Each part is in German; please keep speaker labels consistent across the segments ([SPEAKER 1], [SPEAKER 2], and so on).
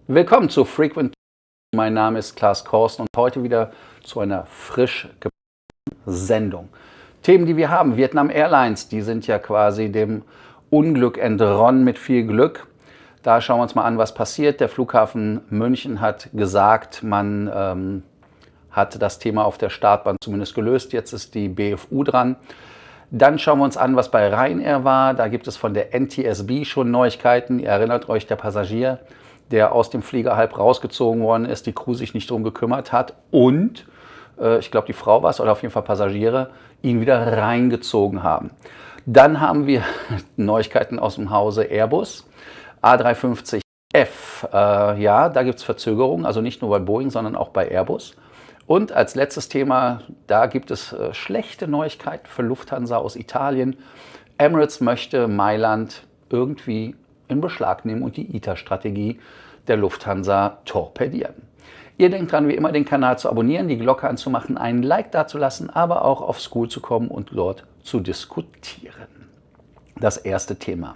[SPEAKER 1] Willkommen zu Frequent. Mein Name ist Klaas Korsten und heute wieder zu einer frisch gebackenen Sendung. Themen, die wir haben: Vietnam Airlines, die sind ja quasi dem Unglück entronnen mit viel Glück. Da schauen wir uns mal an, was passiert. Der Flughafen München hat gesagt, man hat das Thema auf der Startbahn zumindest gelöst. Jetzt ist die BFU dran. Dann schauen wir uns an, was bei Ryanair war. Da gibt es von der NTSB schon Neuigkeiten. Ihr erinnert euch, der Passagier, der aus dem Flieger halb rausgezogen worden ist, die Crew sich nicht darum gekümmert hat und, ich glaube die Frau war es, oder auf jeden Fall Passagiere, ihn wieder reingezogen haben. Dann haben wir Neuigkeiten aus dem Hause Airbus, A350F. Ja, da gibt es Verzögerungen, also nicht nur bei Boeing, sondern auch bei Airbus. Und als letztes Thema, da gibt es schlechte Neuigkeiten für Lufthansa aus Italien. Emirates möchte Mailand irgendwie in Beschlag nehmen und die ITA-Strategie der Lufthansa torpedieren. Ihr denkt dran, wie immer den Kanal zu abonnieren, die Glocke anzumachen, einen Like dazulassen, aber auch auf School zu kommen und dort zu diskutieren. Das erste Thema: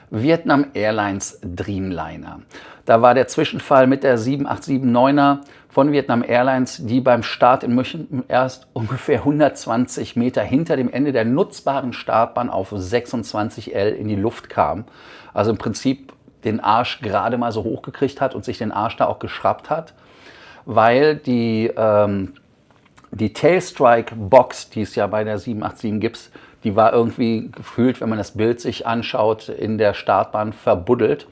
[SPEAKER 1] Vietnam Airlines Dreamliner. Da war der Zwischenfall mit der 7879er von Vietnam Airlines, die beim Start in München erst ungefähr 120 Meter hinter dem Ende der nutzbaren Startbahn auf 26L in die Luft kam. Also im Prinzip den Arsch gerade mal so hochgekriegt hat und sich den Arsch da auch geschraubt hat, weil die Tailstrike-Box, die es ja bei der 787 gibt, die war irgendwie gefühlt, wenn man das Bild sich anschaut, in der Startbahn verbuddelt.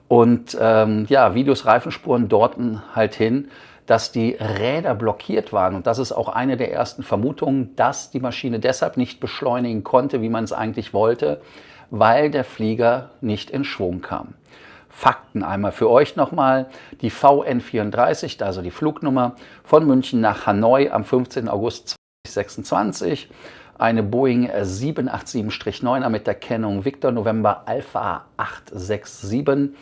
[SPEAKER 1] Und ja, Videos, Reifenspuren deuten halt hin, dass die Räder blockiert waren. Und das ist auch eine der ersten Vermutungen, dass die Maschine deshalb nicht beschleunigen konnte, wie man es eigentlich wollte, weil der Flieger nicht in Schwung kam. Fakten einmal für euch nochmal: Die VN34, also die Flugnummer von München nach Hanoi am 15. August 2026, eine Boeing 787-9er mit der Kennung Victor November Alpha 867,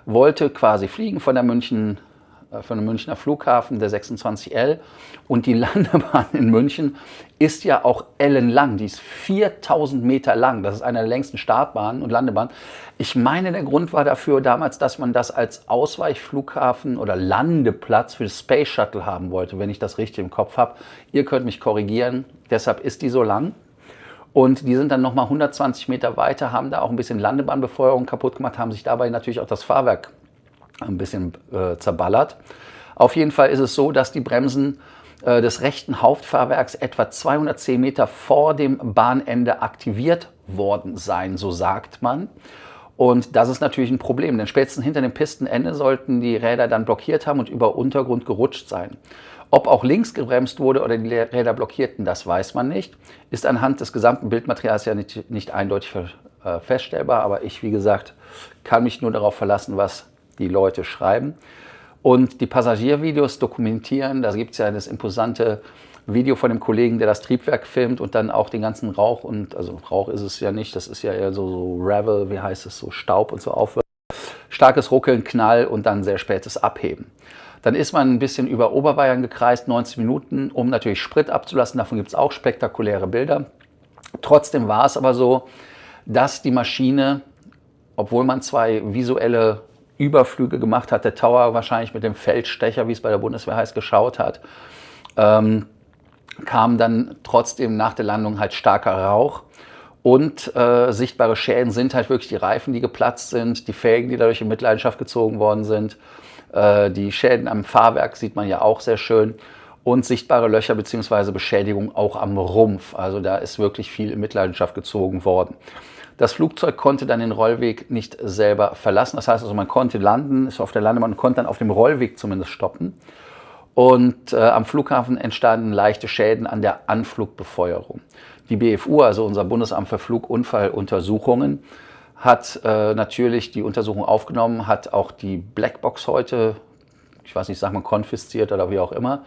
[SPEAKER 1] wollte quasi fliegen von dem Münchner Flughafen, der 26L. Und die Landebahn in München ist ja auch ellenlang, die ist 4000 Meter lang. Das ist eine der längsten Startbahnen und Landebahnen. Ich meine, der Grund war dafür damals, dass man das als Ausweichflughafen oder Landeplatz für das Space Shuttle haben wollte, wenn ich das richtig im Kopf habe. Ihr könnt mich korrigieren, deshalb ist die so lang. Und die sind dann nochmal 120 Meter weiter, haben da auch ein bisschen Landebahnbefeuerung kaputt gemacht, haben sich dabei natürlich auch das Fahrwerk ein bisschen zerballert. Auf jeden Fall ist es so, dass die Bremsen des rechten Hauptfahrwerks etwa 210 Meter vor dem Bahnende aktiviert worden seien, so sagt man. Und das ist natürlich ein Problem, denn spätestens hinter dem Pistenende sollten die Räder dann blockiert haben und über Untergrund gerutscht sein. Ob auch links gebremst wurde oder die Räder blockierten, das weiß man nicht. Ist anhand des gesamten Bildmaterials ja nicht eindeutig feststellbar, aber ich, wie gesagt, kann mich nur darauf verlassen, was die Leute schreiben. Und die Passagiervideos dokumentieren, da gibt es ja das imposante Video von dem Kollegen, der das Triebwerk filmt und dann auch den ganzen Rauch, und also Rauch ist es ja nicht, das ist ja eher so Gravel, wie heißt es, so Staub und so aufwirft. Starkes Ruckeln, Knall und dann sehr spätes Abheben. Dann ist man ein bisschen über Oberbayern gekreist, 90 Minuten, um natürlich Sprit abzulassen. Davon gibt es auch spektakuläre Bilder. Trotzdem war es aber so, dass die Maschine, obwohl man zwei visuelle Überflüge gemacht hat, der Tower wahrscheinlich mit dem Feldstecher, wie es bei der Bundeswehr heißt, geschaut hat, kam dann trotzdem nach der Landung halt starker Rauch. Und sichtbare Schäden sind halt wirklich die Reifen, die geplatzt sind, die Felgen, die dadurch in Mitleidenschaft gezogen worden sind. Die Schäden am Fahrwerk sieht man ja auch sehr schön. Und sichtbare Löcher bzw. Beschädigung auch am Rumpf. Also da ist wirklich viel in Mitleidenschaft gezogen worden. Das Flugzeug konnte dann den Rollweg nicht selber verlassen. Das heißt also, man konnte landen, ist auf der Landebahn und konnte dann auf dem Rollweg zumindest stoppen. Und am Flughafen entstanden leichte Schäden an der Anflugbefeuerung. Die BFU, also unser Bundesamt für Flugunfalluntersuchungen, hat natürlich die Untersuchung aufgenommen, hat auch die Blackbox heute, ich weiß nicht, sagt man konfisziert oder wie auch immer,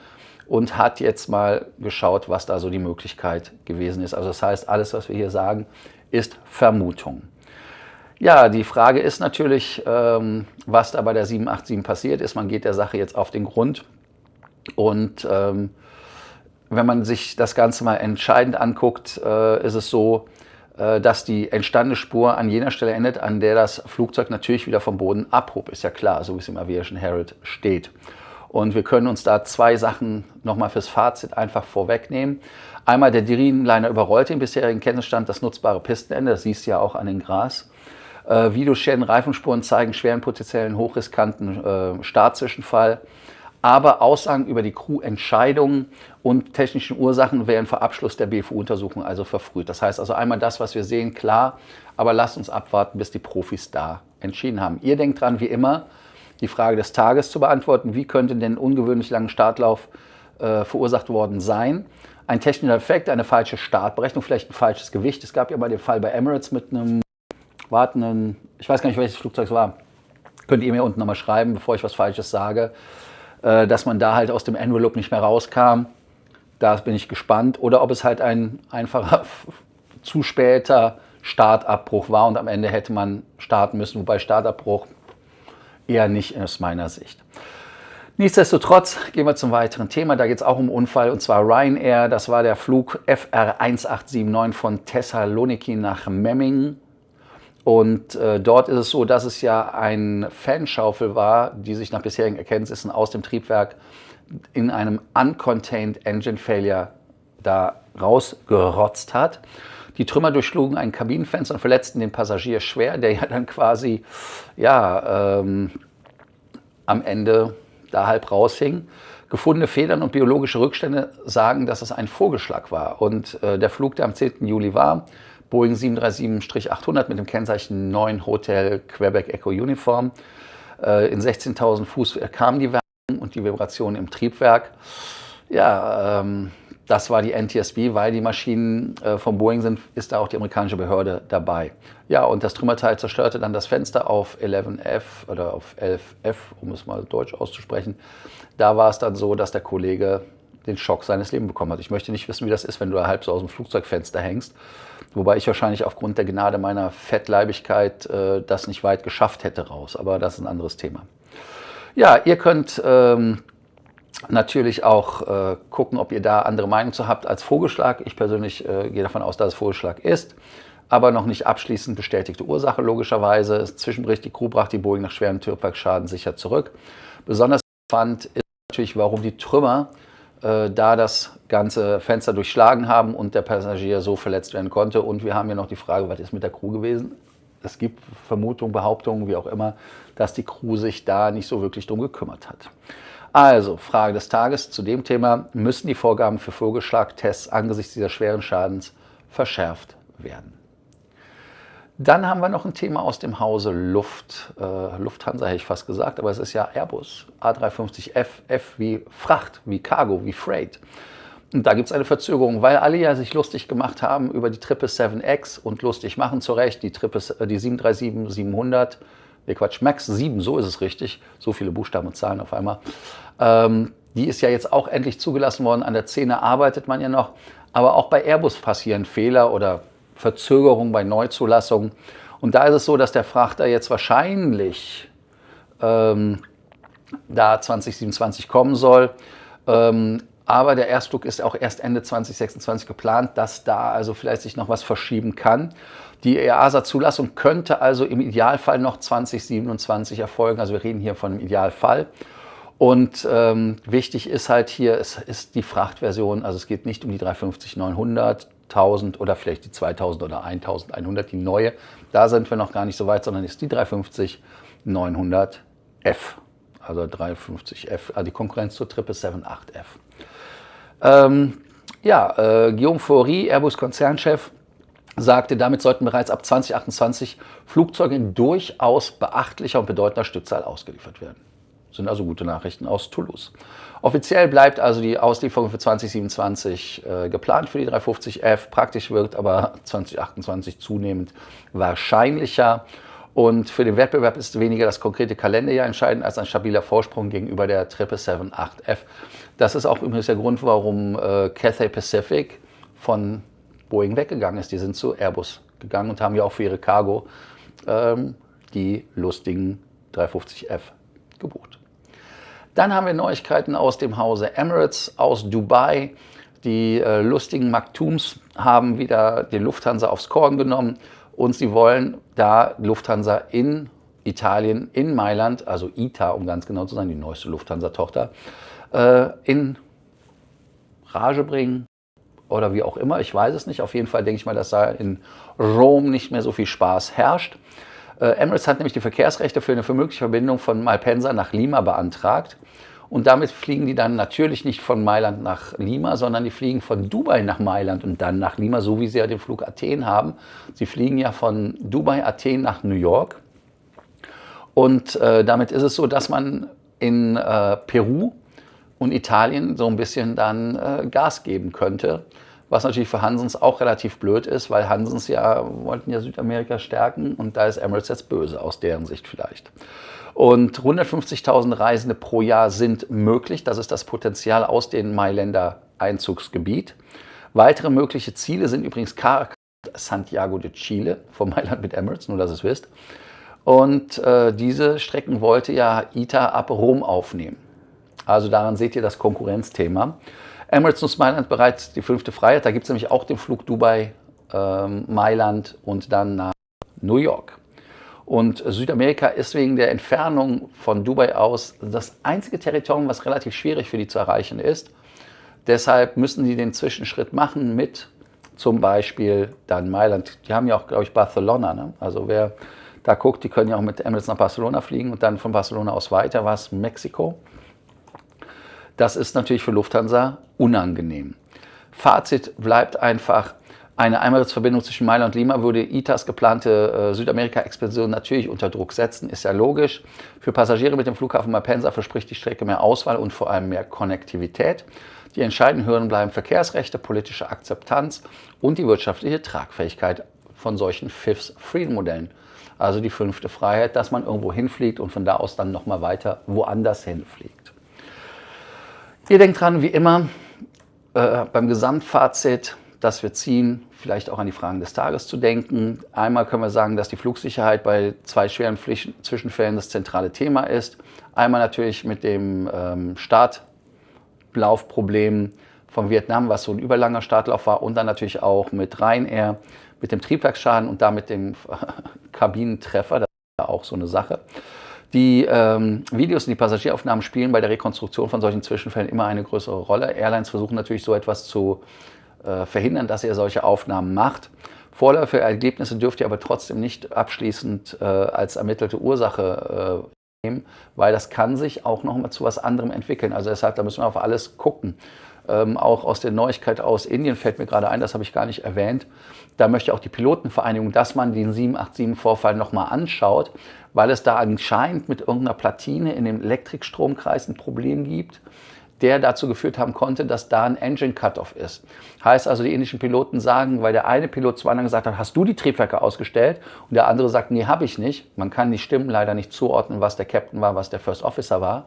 [SPEAKER 1] und hat jetzt mal geschaut, was da so die Möglichkeit gewesen ist. Also das heißt, alles, was wir hier sagen, ist Vermutung. Ja, die Frage ist natürlich, was da bei der 787 passiert ist. Man geht der Sache jetzt auf den Grund. Und wenn man sich das Ganze mal entscheidend anguckt, ist es so, dass die entstandene Spur an jener Stelle endet, an der das Flugzeug natürlich wieder vom Boden abhob, ist ja klar, so wie es im Aviation Herald steht. Und wir können uns da zwei Sachen nochmal fürs Fazit einfach vorwegnehmen. Einmal, der Dreamliner überrollt den bisherigen Kenntnisstand, das nutzbare Pistenende, das siehst du ja auch an den Gras. Videoschäden, Reifenspuren zeigen schweren potenziellen hochriskanten Startzwischenfall. Aber Aussagen über die Crew-Entscheidungen und technischen Ursachen wären vor Abschluss der BFU-Untersuchung also verfrüht. Das heißt also einmal das, was wir sehen, klar, aber lasst uns abwarten, bis die Profis da entschieden haben. Ihr denkt dran, wie immer, die Frage des Tages zu beantworten. Wie könnte denn ein ungewöhnlich langen Startlauf verursacht worden sein? Ein technischer Defekt, eine falsche Startberechnung, vielleicht ein falsches Gewicht. Es gab ja mal den Fall bei Emirates mit einem wartenden, ich weiß gar nicht, welches Flugzeug es war. Könnt ihr mir unten nochmal schreiben, bevor ich was Falsches sage, dass man da halt aus dem Envelope nicht mehr rauskam. Da bin ich gespannt. Oder ob es halt ein einfacher, zu später Startabbruch war und am Ende hätte man starten müssen, wobei Startabbruch eher nicht aus meiner Sicht. Nichtsdestotrotz gehen wir zum weiteren Thema. Da geht es auch um Unfall, und zwar Ryanair. Das war der Flug FR 1879 von Thessaloniki nach Memmingen. Und dort ist es so, dass es ja ein Fanschaufel war, die sich nach bisherigen Erkenntnissen aus dem Triebwerk in einem Uncontained Engine Failure da rausgerotzt hat. Die Trümmer durchschlugen ein Kabinenfenster und verletzten den Passagier schwer, der ja dann quasi am Ende da halb raushing. Gefundene Federn und biologische Rückstände sagen, dass es ein Vogelschlag war. Und der Flug, der am 10. Juli war, Boeing 737-800 mit dem Kennzeichen 9 Hotel Quebec Echo Uniform. In 16.000 Fuß kam die Wärme und die Vibration im Triebwerk. Ja, das war die NTSB, weil die Maschinen von Boeing sind, ist da auch die amerikanische Behörde dabei. Ja, und das Trümmerteil zerstörte dann das Fenster auf 11F oder auf 11F, um es mal deutsch auszusprechen. Da war es dann so, dass der Kollege den Schock seines Lebens bekommen hat. Ich möchte nicht wissen, wie das ist, wenn du da halb so aus dem Flugzeugfenster hängst. Wobei ich wahrscheinlich aufgrund der Gnade meiner Fettleibigkeit das nicht weit geschafft hätte raus. Aber das ist ein anderes Thema. Ja, ihr könnt natürlich auch gucken, ob ihr da andere Meinung zu habt als Vogelschlag. Ich persönlich gehe davon aus, dass es Vogelschlag ist, aber noch nicht abschließend bestätigte Ursache logischerweise. Zwischenbericht, die Crew brachte die Boeing nach schwerem Triebwerksschaden sicher zurück. Besonders interessant ist natürlich, warum die Trümmer da das ganze Fenster durchschlagen haben und der Passagier so verletzt werden konnte. Und wir haben ja noch die Frage, was ist mit der Crew gewesen? Es gibt Vermutungen, Behauptungen, wie auch immer, dass die Crew sich da nicht so wirklich drum gekümmert hat. Also, Frage des Tages zu dem Thema: Müssen die Vorgaben für Vogelschlagtests angesichts dieser schweren Schadens verschärft werden? Dann haben wir noch ein Thema aus dem Hause Lufthansa hätte ich fast gesagt, aber es ist ja Airbus A350F, F wie Fracht, wie Cargo, wie Freight. Und da gibt es eine Verzögerung, weil alle ja sich lustig gemacht haben über die 777X und lustig machen zu Recht, die 737-700, nee Quatsch, MAX 7, so ist es richtig, so viele Buchstaben und Zahlen auf einmal. Die ist ja jetzt auch endlich zugelassen worden, an der Szene arbeitet man ja noch, aber auch bei Airbus passieren Fehler oder Verzögerung bei Neuzulassungen. Und da ist es so, dass der Frachter jetzt wahrscheinlich da 2027 kommen soll. Aber der Erstflug ist auch erst Ende 2026 geplant, dass da also vielleicht sich noch was verschieben kann. Die EASA-Zulassung könnte also im Idealfall noch 2027 erfolgen. Also wir reden hier von einem Idealfall. Und wichtig ist halt hier, es ist die Frachtversion, also es geht nicht um die 350-900, 1000 oder vielleicht die 2000 oder 1100, die neue. Da sind wir noch gar nicht so weit, sondern ist die 350-900F. Also 350F, also die Konkurrenz zur 777-8F. Guillaume Faury, Airbus-Konzernchef, sagte, damit sollten bereits ab 2028 Flugzeuge in durchaus beachtlicher und bedeutender Stückzahl ausgeliefert werden. Das sind also gute Nachrichten aus Toulouse. Offiziell bleibt also die Auslieferung für 2027 geplant für die 350F. Praktisch wirkt aber 2028 zunehmend wahrscheinlicher. Und für den Wettbewerb ist weniger das konkrete Kalenderjahr entscheidend als ein stabiler Vorsprung gegenüber der 777-8F. Das ist auch übrigens der Grund, warum Cathay Pacific von Boeing weggegangen ist. Die sind zu Airbus gegangen und haben ja auch für ihre Cargo die lustigen 350F gebucht. Dann haben wir Neuigkeiten aus dem Hause Emirates, aus Dubai. Die lustigen Maktums haben wieder den Lufthansa aufs Korn genommen und sie wollen da Lufthansa in Italien, in Mailand, also ITA, um ganz genau zu sein, die neueste Lufthansa-Tochter, in Rage bringen oder wie auch immer, ich weiß es nicht. Auf jeden Fall denke ich mal, dass da in Rom nicht mehr so viel Spaß herrscht. Emirates hat nämlich die Verkehrsrechte für eine mögliche Verbindung von Malpensa nach Lima beantragt. Und damit fliegen die dann natürlich nicht von Mailand nach Lima, sondern die fliegen von Dubai nach Mailand und dann nach Lima, so wie sie ja den Flug Athen haben. Sie fliegen ja von Dubai, Athen nach New York. Und damit ist es so, dass man in Peru und Italien so ein bisschen dann Gas geben könnte. Was natürlich für Hansens auch relativ blöd ist, weil Hansens wollten ja Südamerika stärken und da ist Emirates jetzt böse, aus deren Sicht vielleicht. Und 150.000 Reisende pro Jahr sind möglich. Das ist das Potenzial aus dem Mailänder Einzugsgebiet. Weitere mögliche Ziele sind übrigens Caracas, Santiago de Chile, vom Mailand mit Emirates, nur dass ihr es wisst. Und diese Strecken wollte ja ITA ab Rom aufnehmen. Also daran seht ihr das Konkurrenzthema. Emirates nutzt Mailand bereits die 5. Freiheit. Da gibt es nämlich auch den Flug Dubai, Mailand und dann nach New York. Und Südamerika ist wegen der Entfernung von Dubai aus das einzige Territorium, was relativ schwierig für die zu erreichen ist. Deshalb müssen die den Zwischenschritt machen mit zum Beispiel dann Mailand. Die haben ja auch, glaube ich, Barcelona. Ne? Also wer da guckt, die können ja auch mit Emirates nach Barcelona fliegen und dann von Barcelona aus weiter, was Mexiko. Das ist natürlich für Lufthansa unangenehm. Fazit bleibt einfach, eine Emirates-Verbindung zwischen Mailand und Lima würde ITAs geplante Südamerika-Expansion natürlich unter Druck setzen, ist ja logisch. Für Passagiere mit dem Flughafen Malpensa verspricht die Strecke mehr Auswahl und vor allem mehr Konnektivität. Die entscheidenden Hürden bleiben Verkehrsrechte, politische Akzeptanz und die wirtschaftliche Tragfähigkeit von solchen Fifth Freedom-Modellen. Also die 5. Freiheit, dass man irgendwo hinfliegt und von da aus dann nochmal weiter woanders hinfliegt. Ihr denkt dran, wie immer, beim Gesamtfazit, das wir ziehen, vielleicht auch an die Fragen des Tages zu denken. Einmal können wir sagen, dass die Flugsicherheit bei 2 schweren Zwischenfällen das zentrale Thema ist. Einmal natürlich mit dem Startlaufproblem von Vietnam, was so ein überlanger Startlauf war, und dann natürlich auch mit Ryanair, mit dem Triebwerksschaden und damit dem Kabinentreffer. Das ist ja auch so eine Sache. Die Videos und die Passagieraufnahmen spielen bei der Rekonstruktion von solchen Zwischenfällen immer eine größere Rolle. Airlines versuchen natürlich so etwas zu verhindern, dass ihr solche Aufnahmen macht. Vorläufige Ergebnisse dürft ihr aber trotzdem nicht abschließend als ermittelte Ursache nehmen, weil das kann sich auch noch mal zu was anderem entwickeln. Also deshalb, da müssen wir auf alles gucken. Auch aus der Neuigkeit aus Indien fällt mir gerade ein, das habe ich gar nicht erwähnt. Da möchte auch die Pilotenvereinigung, dass man den 787-Vorfall nochmal anschaut, weil es da anscheinend mit irgendeiner Platine in dem Elektrikstromkreis ein Problem gibt, der dazu geführt haben konnte, dass da ein Engine Cut-off ist. Heißt also, die indischen Piloten sagen, weil der eine Pilot zu anderen gesagt hat, hast du die Triebwerke ausgestellt? Und der andere sagt, nee, habe ich nicht. Man kann die Stimmen leider nicht zuordnen, was der Captain war, was der First Officer war.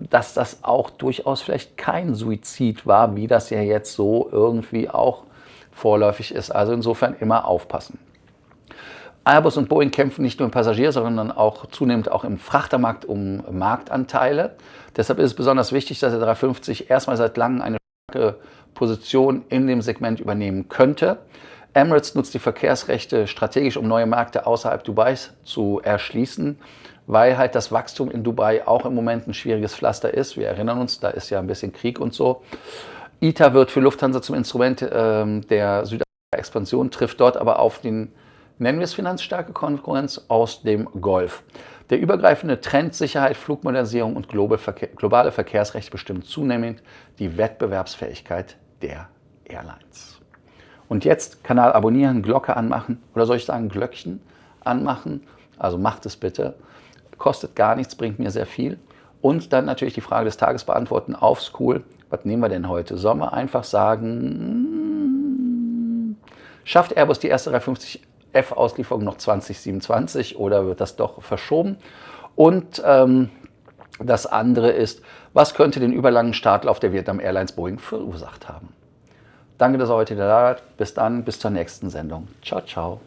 [SPEAKER 1] Dass das auch durchaus vielleicht kein Suizid war, wie das ja jetzt so irgendwie auch vorläufig ist. Also insofern immer aufpassen. Airbus und Boeing kämpfen nicht nur im Passagier, sondern auch zunehmend auch im Frachtermarkt um Marktanteile. Deshalb ist es besonders wichtig, dass der 350 erstmal seit langem eine starke Position in dem Segment übernehmen könnte. Emirates nutzt die Verkehrsrechte strategisch, um neue Märkte außerhalb Dubais zu erschließen, weil halt das Wachstum in Dubai auch im Moment ein schwieriges Pflaster ist. Wir erinnern uns, da ist ja ein bisschen Krieg und so. ITA wird für Lufthansa zum Instrument der Südamerika-Expansion, trifft dort aber auf den, nennen wir es finanzstarke Konkurrenz aus dem Golf. Der übergreifende Trend Sicherheit, Flugmodernisierung und globale Verkehrsrechte bestimmen zunehmend die Wettbewerbsfähigkeit der Airlines. Und jetzt Kanal abonnieren, Glocke anmachen oder soll ich sagen Glöckchen anmachen? Also macht es bitte. Kostet gar nichts, bringt mir sehr viel. Und dann natürlich die Frage des Tages beantworten auf School. Was nehmen wir denn heute? Sollen wir einfach sagen, schafft Airbus die erste 350F-Auslieferung noch 2027 oder wird das doch verschoben? Und das andere ist, was könnte den überlangen Startlauf der Vietnam Airlines Boeing verursacht haben? Danke, dass ihr heute da wart. Bis dann, bis zur nächsten Sendung. Ciao, ciao.